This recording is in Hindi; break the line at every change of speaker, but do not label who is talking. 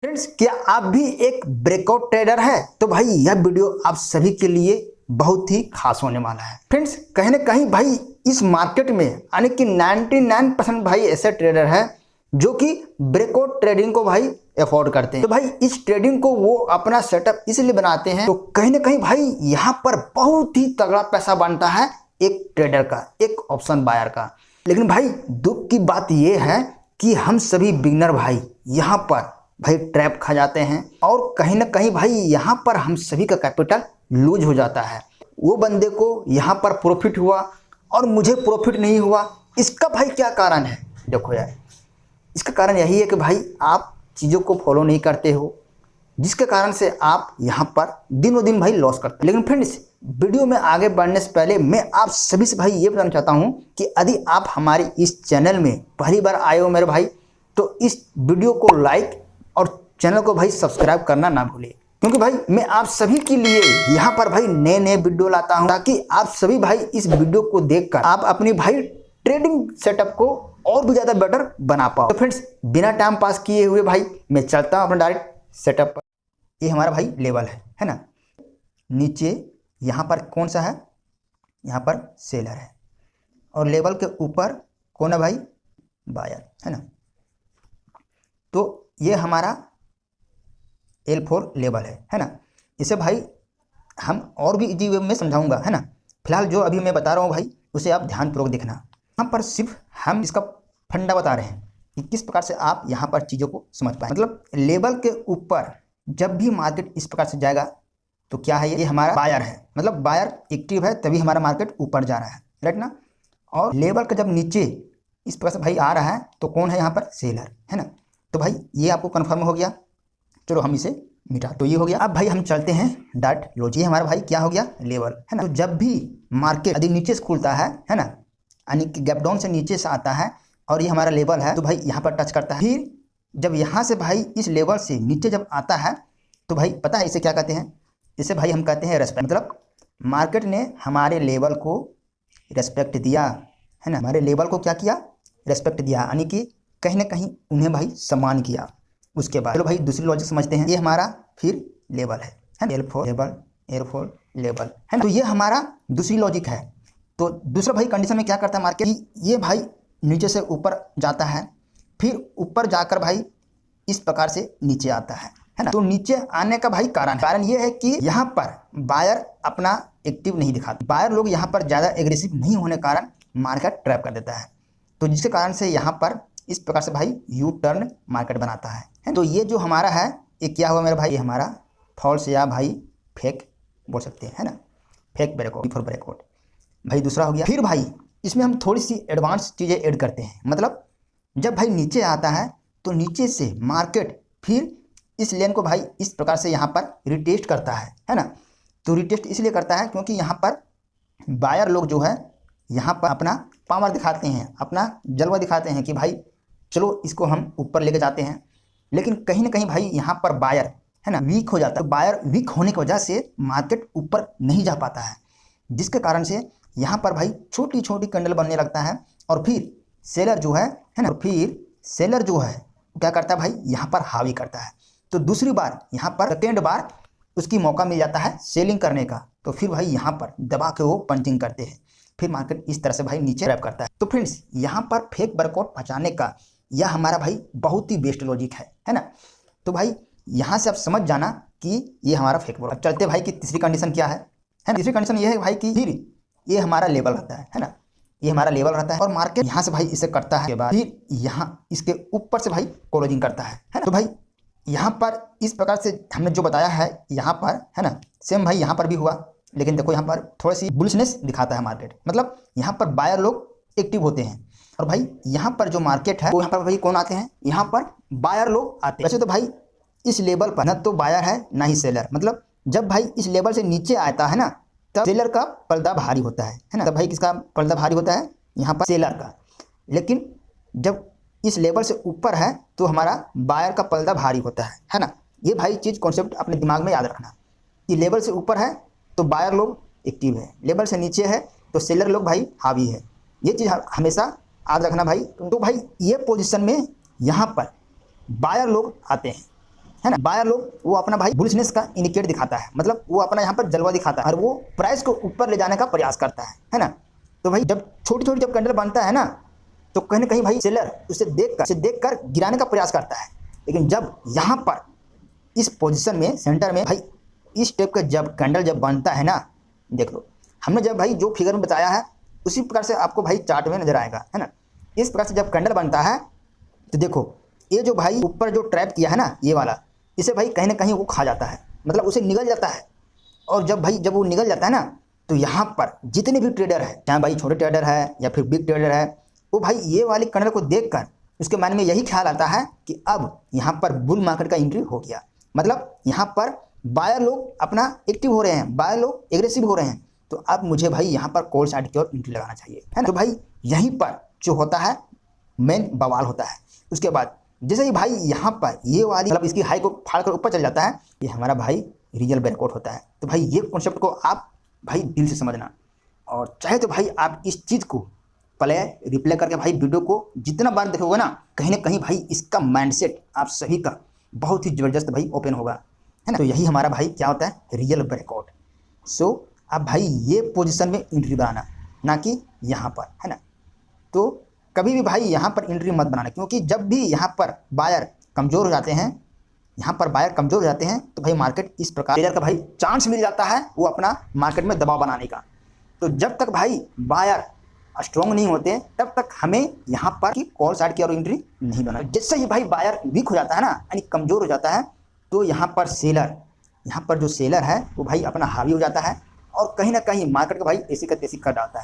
फ्रेंड्स, क्या आप भी एक ब्रेकआउट ट्रेडर है? तो भाई यह वीडियो आप सभी के लिए बहुत ही खास होने वाला है। फ्रेंड्स, कहीं ना कहीं भाई इस मार्केट में यानी कि 99% भाई ऐसे ट्रेडर हैं जो कि ब्रेकआउट ट्रेडिंग को भाई अफोर्ड करते हैं। तो भाई इस ट्रेडिंग को वो अपना सेटअप इसलिए बनाते हैं, तो कहीं ना कहीं भाई यहाँ पर बहुत ही तगड़ा पैसा बनता है एक ट्रेडर का, एक ऑप्शन बायर का। लेकिन भाई दुख की बात यह है कि हम सभी बिगनर भाई यहाँ पर भाई ट्रैप खा जाते हैं और कहीं ना कहीं भाई यहाँ पर हम सभी का कैपिटल लूज हो जाता है। वो बंदे को यहाँ पर प्रॉफिट हुआ और मुझे प्रॉफिट नहीं हुआ। इसका भाई क्या कारण है? देखो यार, इसका कारण यही है कि भाई आप चीज़ों को फॉलो नहीं करते हो, जिसके कारण से आप यहाँ पर दिनों दिन भाई लॉस करते हैं। लेकिन फ्रेंड्स, वीडियो में आगे बढ़ने से पहले मैं आप सभी से भाई ये बताना चाहता हूँ कि यदि आप हमारे इस चैनल में पहली बार आए हो मेरे भाई, तो इस वीडियो को लाइक और चैनल को भाई सब्सक्राइब करना ना भूलें, क्योंकि भाई मैं आप सभी के लिए यहाँ पर भाई नए नए वीडियो लाता हूँ ताकि आप सभी भाई इस वीडियो को देखकर आप अपनी भाई ट्रेडिंग सेटअप को और भी ज़्यादा बेटर बना पाओ। तो फ्रेंड्स, बिना टाइम पास किए हुए भाई मैं चलता हूँ अपना डायरेक्ट सेटअप पर। ये हमारा भाई लेवल है ना। नीचे यहाँ पर कौन सा है? यहाँ पर सेलर है और लेवल के ऊपर कौन है भाई? बायर है ना। तो ये हमारा L4 लेवल है ना। इसे भाई हम और भी इजी वे में समझाऊंगा, है ना। फिलहाल जो अभी मैं बता रहा हूँ भाई उसे आप ध्यानपूर्वक देखना। यहाँ पर सिर्फ हम इसका फंडा बता रहे हैं कि किस प्रकार से आप यहाँ पर चीज़ों को समझ पाए। मतलब लेवल के ऊपर जब भी मार्केट इस प्रकार से जाएगा तो क्या है? ये हमारा बायर है, मतलब बायर एक्टिव है तभी हमारा मार्केट ऊपर जा रहा है, राइट ना। और लेवल का जब नीचे इस प्रकार से भाई आ रहा है तो कौन है यहाँ पर? सेलर है ना। तो भाई ये आपको कन्फर्म हो गया। चलो हम इसे मिटा, तो ये हो गया। अब भाई हम चलते हैं डार्ट लॉजिक। ये हमारा भाई क्या हो गया? लेवल है ना। तो जब भी मार्केट यदि नीचे से खुलता है ना, यानी कि गैप डाउन से नीचे से आता है और ये हमारा लेवल है, तो भाई यहाँ पर टच करता है। फिर जब यहाँ से भाई इस लेवल से नीचे जब आता है तो भाई पता है इसे क्या कहते हैं? इसे भाई हम कहते हैं रेस्पेक्ट। मतलब मार्केट ने हमारे लेवल को रेस्पेक्ट दिया, है ना। हमारे लेवल को क्या किया? रेस्पेक्ट दिया, यानी कि कहीं ना कहीं उन्हें भाई सम्मान किया। उसके बाद चलो भाई दूसरी लॉजिक समझते हैं। ये हमारा फिर लेवल है L4 लेवल, L4 लेवल, है ना। तो ये हमारा दूसरी लॉजिक है। तो दूसरा भाई कंडीशन में क्या करता है मार्केट? ये भाई नीचे से ऊपर जाता है, फिर ऊपर जाकर भाई इस प्रकार से नीचे आता है ना। तो नीचे आने का भाई कारण ये है कि यहाँ पर बायर अपना एक्टिव नहीं दिखाता। बायर लोग यहाँ पर ज़्यादा एग्रेसिव नहीं होने कारण मार्केट ट्रैप कर देता है, तो जिसके कारण से यहाँ पर इस प्रकार से भाई यू टर्न मार्केट बनाता है। तो ये जो हमारा है ये क्या हुआ मेरे भाई? ये हमारा फॉल्स या भाई फेक बोल सकते हैं, है ना। फेक ब्रेकआउट, बिफोर ब्रेकआउट भाई दूसरा हो गया। फिर भाई इसमें हम थोड़ी सी एडवांस चीज़ें ऐड करते हैं। मतलब जब भाई नीचे आता है तो नीचे से मार्केट फिर इस लेन को भाई इस प्रकार से यहाँ पर रिटेस्ट करता है ना। तो रिटेस्ट इसलिए करता है क्योंकि यहाँ पर बायर लोग जो है यहाँ पर अपना पावर दिखाते हैं, अपना जलवा दिखाते हैं कि भाई चलो इसको हम ऊपर लेके जाते हैं। लेकिन कहीं ना कहीं भाई यहाँ पर बायर है ना वीक हो जाता है। तो बायर वीक होने की वजह से मार्केट ऊपर नहीं जा पाता है, जिसके कारण से यहाँ पर भाई छोटी छोटी कैंडल बनने लगता है और फिर सेलर जो है ना, और फिर सेलर जो है क्या करता है भाई? यहाँ पर हावी करता है। तो दूसरी बार यहाँ पर सेकेंड बार उसकी मौका मिल जाता है सेलिंग करने का, तो फिर भाई यहाँ पर दबा के वो पंचिंग करते हैं। फिर मार्केट इस तरह से भाई नीचे रैप करता है। तो फ्रेंड्स, यहाँ पर फेक ब्रेकआउट बचाने का यह हमारा भाई बहुत ही बेस्ट लॉजिक है ना। तो भाई यहाँ से आप समझ जाना कि ये हमारा फेक ब्रेकआउट। अब चलते भाई कि तीसरी कंडीशन क्या है ना। तीसरी कंडीशन ये है भाई कि फिर ये हमारा लेवल रहता है ना। ये हमारा लेवल रहता है और मार्केट यहाँ से भाई इसे करता है के बाद फिर यहाँ इसके ऊपर से भाई क्लोजिंग करता है ना। तो भाई यहाँ पर इस प्रकार से हमने जो बताया है यहाँ पर, है ना, सेम भाई यहाँ पर भी हुआ। लेकिन देखो यहाँ पर थोड़ी सी बुलिशनेस दिखाता है मार्केट। मतलब यहाँ पर बायर लोग एक्टिव होते हैं और भाई यहाँ पर जो मार्केट है वो यहाँ पर भाई कौन आते हैं? यहाँ पर बायर लोग आते हैं। वैसे तो भाई इस लेवल पर ना तो बायर है ना ही सेलर। मतलब जब भाई इस लेवल से नीचे आता है ना तब सेलर का पलड़ा भारी होता है ना। तब भाई किसका पलड़ा भारी होता है? यहाँ पर सेलर का। लेकिन जब इस लेवल से ऊपर है तो हमारा बायर का पलड़ा भारी होता है ना। ये भाई चीज़ कॉन्सेप्ट अपने दिमाग में याद रखना कि लेवल से ऊपर है तो बायर लोग एक्टिव है, लेवल से नीचे है तो सेलर लोग भाई हावी है। ये चीज़ हमेशा याद रखना भाई। तो भाई ये पोजीशन में यहाँ पर बायर लोग आते हैं, है ना। बायर लोग वो अपना भाई बुलिशनेस का इंडिकेट दिखाता है, मतलब वो अपना यहाँ पर जलवा दिखाता है और वो प्राइस को ऊपर ले जाने का प्रयास करता है ना। तो भाई जब छोटी छोटी जब कैंडल बनता है ना, तो कहीं ना कहीं भाई सेलर उसे देखकर गिराने का प्रयास करता है। लेकिन जब यहाँ पर इस पोजीशन में सेंटर में भाई इस टाइप का जब कैंडल जब बनता है ना, देख लो हमने जब भाई जो फिगर में बताया है उसी प्रकार से आपको भाई चार्ट में नजर आएगा, है ना। इस प्रकार से जब कैंडल बनता है तो देखो ये जो भाई ऊपर जो ट्रैप किया है ना, ये वाला, इसे भाई कहीं ना कहीं वो खा जाता है, मतलब उसे निगल जाता है। और जब वो निगल जाता है ना, तो यहाँ पर जितने भी ट्रेडर है, चाहे भाई छोटे ट्रेडर है या फिर बिग ट्रेडर है, वो भाई ये वाली कैंडल को देखकर उसके मन में यही ख्याल आता है कि अब यहाँ पर बुल मार्केट का एंट्री हो गया, मतलब यहाँ पर बायर लोग अपना एक्टिव हो रहे हैं, बायर लोग एग्रेसिव हो रहे हैं, तो अब मुझे भाई यहाँ पर कॉल साइड की ओर एंट्री लगाना चाहिए, है ना। तो भाई यहीं पर जो होता है मेन बवाल होता है। उसके बाद जैसे ही भाई यहाँ पर ये वाली मतलब इसकी हाई को फाड़ कर ऊपर चल जाता है, ये हमारा भाई रियल ब्रेकआउट होता है। तो भाई ये कॉन्सेप्ट को आप भाई दिल से समझना, और चाहे तो भाई आप इस चीज़ को प्ले रिप्ले करके भाई वीडियो को जितना बार देखोगे ना कहीं भाई इसका माइंडसेट आप सभी का बहुत ही ज़बरदस्त भाई ओपन होगा, है ना। तो यही हमारा भाई क्या होता है, रियल ब्रेकआउट। सो आप भाई ये पोजीशन में एंट्री बनाना, ना कि यहाँ पर, है ना। तो कभी भी भाई यहाँ पर एंट्री मत बनाना, क्योंकि जब भी यहाँ पर बायर कमज़ोर हो जाते हैं, तो भाई मार्केट इस प्रकार ट्रेडर का भाई चांस मिल जाता है वो अपना मार्केट में दबाव बनाने का। तो जब तक भाई बायर स्ट्रॉन्ग नहीं होते तब तक हमें यहाँ पर की कॉल साइड की और एंट्री नहीं बनानी। जैसे ही भाई बायर वीक हो जाता है ना, यानी कमज़ोर हो जाता है, तो यहाँ पर जो सेलर है वो भाई अपना हावी हो जाता है और कहीं ना कहीं मार्केट का भाई ऐसी का तैसी कर डालता है।